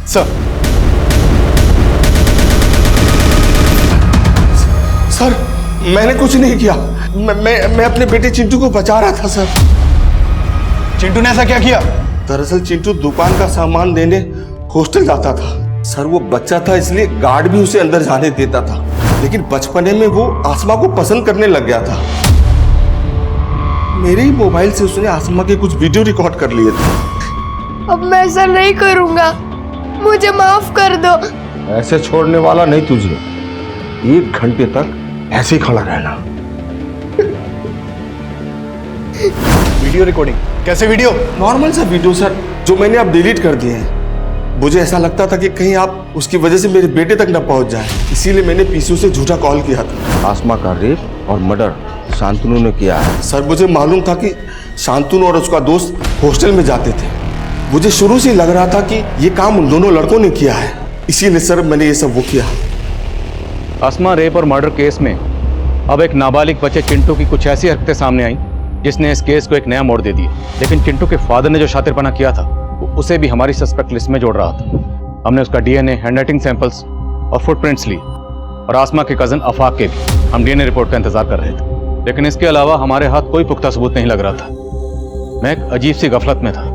सर। सर मैंने कुछ नहीं किया, मैं अपने बेटे चिंटू को बचा रहा था सर। चिंटू ने ऐसा क्या किया? दरअसल चिंटू दुकान का सामान लेने हॉस्टल जाता था सर। वो बच्चा था इसलिए गार्ड भी उसे अंदर जाने देता था, लेकिन बचपने में वो आसमा को पसंद करने लग गया था। मेरे ही मोबाइल से उसने आसमा के कुछ वीडियो रिकॉर्ड कर लिए थे। अब मैं ऐसा नहीं करूंगा, मुझे माफ कर दो। ऐसे छोड़ने वाला नहीं तुझे, 1 घंटे तक ऐसे ही खड़ा रहना। Video recording? कैसे वीडियो? नॉर्मल सा वीडियो सर, जो मैंने अब डिलीट कर दिए हैं। मुझे ऐसा लगता था कि कहीं आप उसकी वजह से मेरे बेटे तक न पहुंच जाए, इसीलिए मैंने पीसीओ से झूठा कॉल किया था। आसमा का रेप और मर्डर शांतनु ने किया है सर। मुझे मालूम था कि शांतनु और उसका दोस्त हॉस्टल में जाते थे। मुझे शुरू से लग रहा था कि ये काम उन दोनों लड़कों ने किया है, इसीलिए सर मैंने ये सब वो किया। आसमा रेप और मर्डर केस में अब एक नाबालिग बच्चे चिंटू की कुछ ऐसी हरकतें सामने आई जिसने इस केस को एक नया मोड़ दे दिया। लेकिन चिंटू के फादर ने जो शातिरपना किया था, उसे भी हमारी सस्पेक्ट लिस्ट में जोड़ रहा था। हमने उसका डीएनए, हैंडराइटिंग सैंपल्स और फुटप्रिंट्स लिए, और आसमा के कजन अफाक के भी हम डीएनए रिपोर्ट का इंतजार कर रहे थे। लेकिन इसके अलावा हमारे हाथ कोई पुख्ता सबूत नहीं लग रहा था। मैं एक अजीब सी गफलत में था।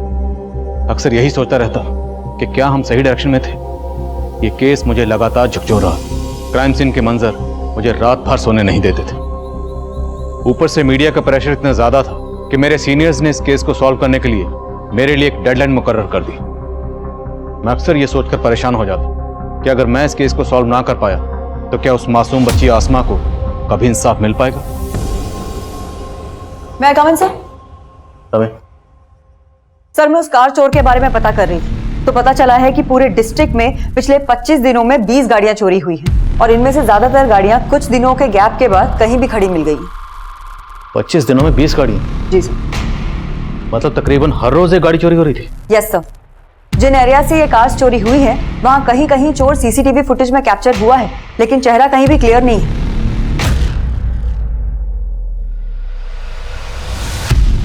अक्सर यही सोचता रहता कि क्या हम सही डायरेक्शन में थे। ये केस मुझे लगातार झकझोर रहा। क्राइम सीन के मंजर मुझे रात भर सोने नहीं देते थे। ऊपर से मीडिया का प्रेशर इतना ज्यादा था कि मेरे सीनियर्स ने इस केस को सॉल्व करने के लिए मेरे लिए एक डेडलाइन मुकर्रर कर दी। मैं अक्सर ये सोचकर परेशान हो जाता कि अगर मैं इस केस को सॉल्व ना कर पाया तो क्या उस मासूम बच्ची आसमा को कभी इंसाफ मिल पाएगा? मैं कमन सर? तभी सर, मैं उस कार चोर के बारे में पता कर रही थी तो पता चला है कि पूरे डिस्ट्रिक्ट में पिछले 25 दिनों में 20 गाड़ियां चोरी हुई हैं और इनमें से ज्यादातर गाड़ियां कुछ दिनों के गैप के बाद कहीं भी खड़ी मिल गई। 25 दिनों में 20 गाड़ियां? जी सर। मतलब तकरीबन हर रोज एक गाड़ी चोरी हो रही थी? Yes sir. जिन एरिया से ये कार्स चोरी हुई है वहां कहीं कहीं चोर सीसीटीवी फुटेज में कैप्चर हुआ है, लेकिन चेहरा कहीं भी क्लियर नहीं है।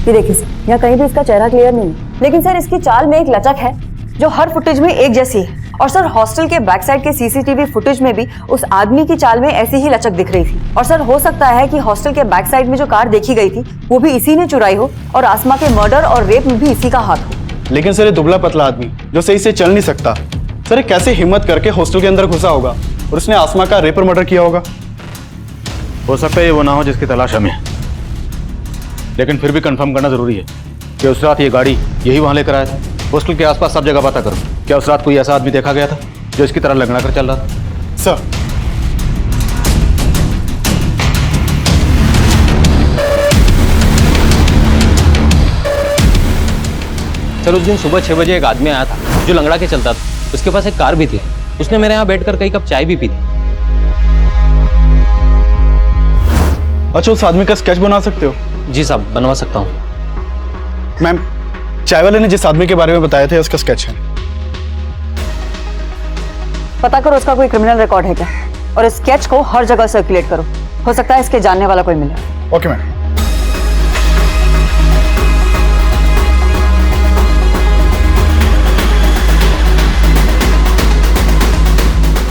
ये देखिए सर, यहाँ कहीं भी इसका चेहरा क्लियर नहीं है, लेकिन सर इसकी चाल में एक लचक है जो हर फुटेज में एक जैसी है। और सर हॉस्टल के बैक साइड के सीसीटीवी फुटेज में भी उस आदमी की चाल में ऐसी ही लचक दिख रही थी। और सर हो सकता है कि हॉस्टल के बैक साइड में जो कार देखी गई थी वो भी इसी ने चुराई हो और आसमा के मर्डर और रेप में भी इसी का हाथ हो। लेकिन सर ये दुबला पतला आदमी जो सही से चल नहीं सकता, सर ये कैसे हिम्मत करके हॉस्टल के अंदर घुसा होगा और उसने आसमा का रेप और मर्डर किया होगा? हो सकता है ये वो ना हो जिसकी तलाश हमें, लेकिन फिर भी कंफर्म करना जरूरी है कि उस रात ये गाड़ी यही वहां लेकर आया था। हॉस्टल के आसपास सब जगह पता करो, क्या उस रात कोई ऐसा आदमी देखा गया था जो इसकी तरह लगना कर चल रहा था? सर उस दिन सुबह 6 बजे एक आदमी आया था जो लंगड़ा के चलता था। उसके पास एक कार भी थी। उसने मेरे यहाँ बैठकर कई कप चाय भी पी थी। अच्छा, उस आदमी का स्केच बना सकते हो? जी साहब, बनवा सकता हूँ। मैम, चाय वाले ने जिस आदमी के बारे में बताया था उसका स्केच है। पता करो उसका कोई क्रिमिनल रिकॉर्ड है क्या और इस स्केच को हर जगह सर्कुलेट करो, हो सकता है इसके जानने वाला कोई मिले। Okay ma'am.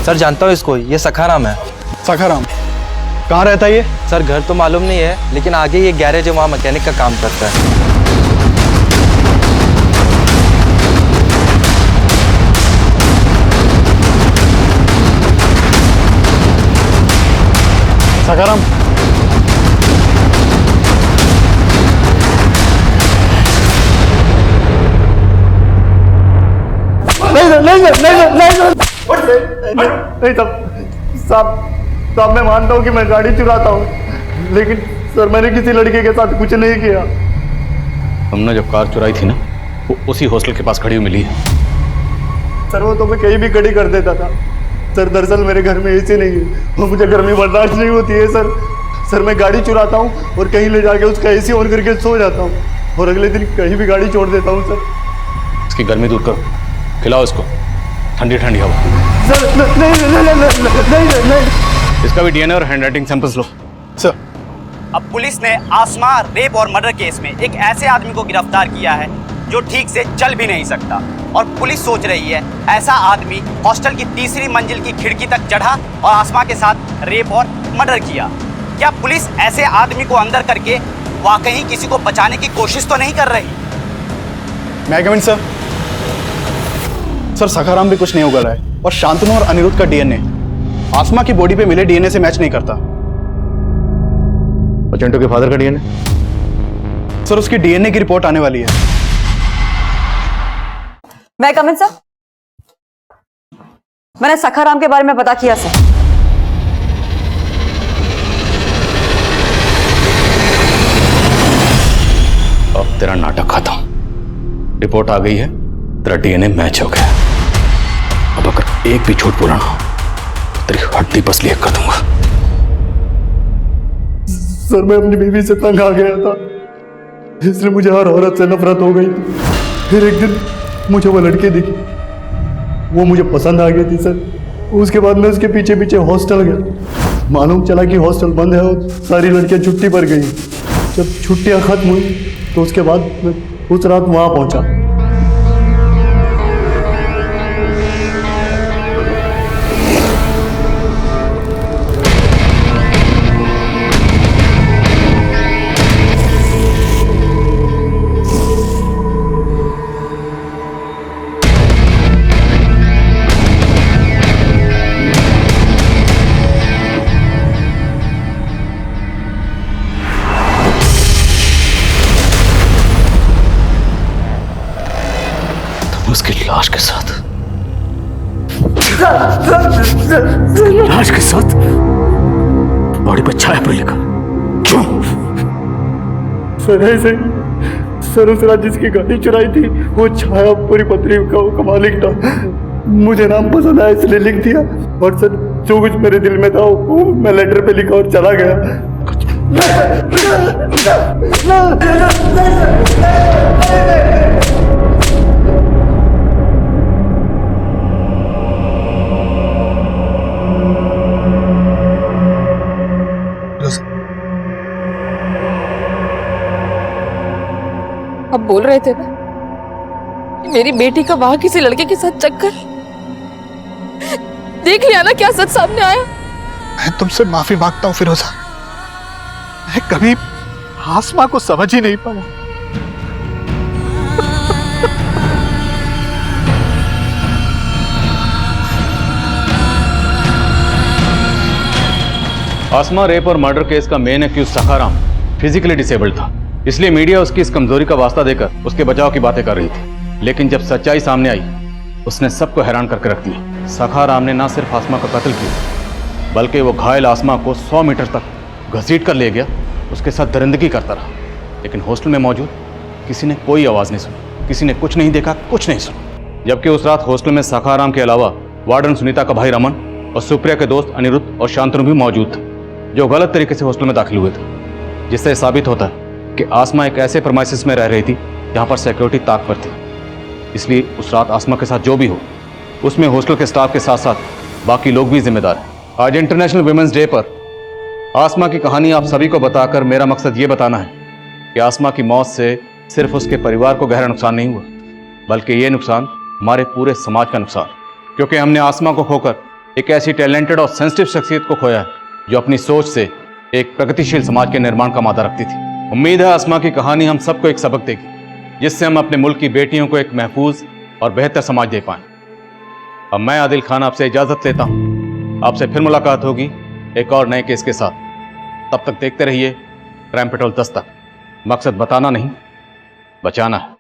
सर जानता हूँ इसको, ये सखाराम है। सखाराम कहाँ रहता है ये? सर घर तो मालूम नहीं है, लेकिन आगे ये गैरेज है, वहाँ मैकेनिक का काम करता है। सखाराम, नहीं साहब, मैं मानता हूँ कि मैं गाड़ी चुराता हूँ, लेकिन सर मैंने किसी लड़के के साथ कुछ नहीं किया। हमने जब कार चुराई थी ना, वो उसी हॉस्टल के पास खड़ी हुई मिली है। सर वो तो मैं कहीं भी खड़ी कर देता था। सर दरअसल मेरे घर में एसी नहीं है और मुझे गर्मी बर्दाश्त नहीं होती है सर मैं गाड़ी चुराता हूँ और कहीं ले जाके उसका एसी ऑन करके सो जाता हूँ और अगले दिन कहीं भी गाड़ी छोड़ देता हूँ सर। इसकी गर्मी दूर करो, खिलाओ इसको ठंडी ठंडी हवा। सर नहीं। इसका भी डीएनए और हैंडराइटिंग सैंपल्स लो। सर अब पुलिस ने आसमा रेप और मर्डर केस में एक ऐसे आदमी को गिरफ्तार किया है जो ठीक से चल भी नहीं सकता और पुलिस सोच रही है ऐसा आदमी हॉस्टल की तीसरी मंजिल की खिड़की तक चढ़ा और आसमा के साथ रेप और मर्डर किया। क्या पुलिस ऐसे आदमी को अंदर करके वाकई किसी को बचाने की कोशिश तो नहीं कर रही? मैं कमिंग सर? सर सखाराम भी कुछ नहीं उगल रहा है और शांतनु और अनिरुद्ध का डीएनए आसमा की बॉडी पे मिले डीएनए से मैच नहीं करता। और चिंटू के फादर का डीएनए? सर उसकी डीएनए की रिपोर्ट आने वाली है। मैं कमिंग सर? मैंने सखाराम के बारे में पता किया सर। अब तेरा नाटक खत्म। रिपोर्ट आ गई है, तेरा डीएनए मैच हो गया। अब अगर एक भी झूठ बोला ना तो तेरी हड्डी पसली कर दूंगा। सर मैं अपनी बीवी से तंग आ गया था, इसलिए मुझे हर औरत से नफरत हो गई थी। फिर एक दिन मुझे वो लड़की दिखी, वो मुझे पसंद आ गई थी सर। उसके बाद मैं उसके पीछे पीछे हॉस्टल गया। मालूम चला कि हॉस्टल बंद है और सारी लड़कियां छुट्टी पर गई। जब छुट्टियां खत्म हुई तो उसके बाद मैं उस रात वहाँ पहुँचा। उसकी लाश के साथ लाश के साथ बॉडी पर छाया पर लिखा। क्यों? सर ऐसे सर उस रात जिसकी गाड़ी चुराई थी वो छायापुरी पत्री का मालिक था। मुझे नाम पसंद आया इसलिए लिख दिया, और सर जो कुछ मेरे दिल में था वो मैं लेटर पे लिखा और चला गया। अब बोल रहे थे ना कि मेरी बेटी का वहां किसी लड़के के साथ चक्कर, देख लिया ना क्या सच सामने आया। मैं तुमसे माफी मांगता हूं फिरोजा, मैं कभी आसमा को समझ ही नहीं पाया। आसमा रेप और मर्डर केस का main accused Sakharam physically disabled था, इसलिए मीडिया उसकी इस कमजोरी का वास्ता देकर उसके बचाव की बातें कर रही थी। लेकिन जब सच्चाई सामने आई उसने सबको हैरान करके रख दिया। सखाराम ने ना सिर्फ आसमा का कत्ल किया बल्कि वो घायल आसमा को 100 मीटर तक घसीट कर ले गया, उसके साथ दरिंदगी करता रहा। लेकिन हॉस्टल में मौजूद किसी ने कोई आवाज़ नहीं सुनी, किसी ने कुछ नहीं देखा, कुछ नहीं सुना। जबकि उस रात हॉस्टल में सखाराम के अलावा वार्डन सुनीता का भाई रमन और सुप्रिया के दोस्त अनिरुद्ध और शांतनु भी मौजूद थे, जो गलत तरीके से हॉस्टल में दाखिल हुए थे, जिससे साबित होता है कि आसमा एक ऐसे प्रमाइसिस में रह रही थी जहां पर सिक्योरिटी ताक पर थी। इसलिए उस रात आसमा के साथ जो भी हो उसमें हॉस्टल के स्टाफ के साथ साथ बाकी लोग भी जिम्मेदार हैं। आज इंटरनेशनल वुमेन्स डे पर आसमा की कहानी आप सभी को बताकर मेरा मकसद ये बताना है कि आसमा की मौत से सिर्फ उसके परिवार को गहरा नुकसान नहीं हुआ, बल्कि ये नुकसान हमारे पूरे समाज का नुकसान, क्योंकि हमने आसमा को खोकर एक ऐसी टैलेंटेड और सेंसिटिव शख्सियत को खोया है जो अपनी सोच से एक प्रगतिशील समाज के निर्माण का मादा रखती थी। उम्मीद है आसमा की कहानी हम सबको एक सबक देगी, जिससे हम अपने मुल्क की बेटियों को एक महफूज और बेहतर समाज दे पाएं। अब मैं आदिल खान आपसे इजाज़त लेता हूं। आपसे फिर मुलाकात होगी एक और नए केस के साथ। तब तक देखते रहिए क्राइम पेट्रोल 10 तक। मकसद बताना नहीं, बचाना है।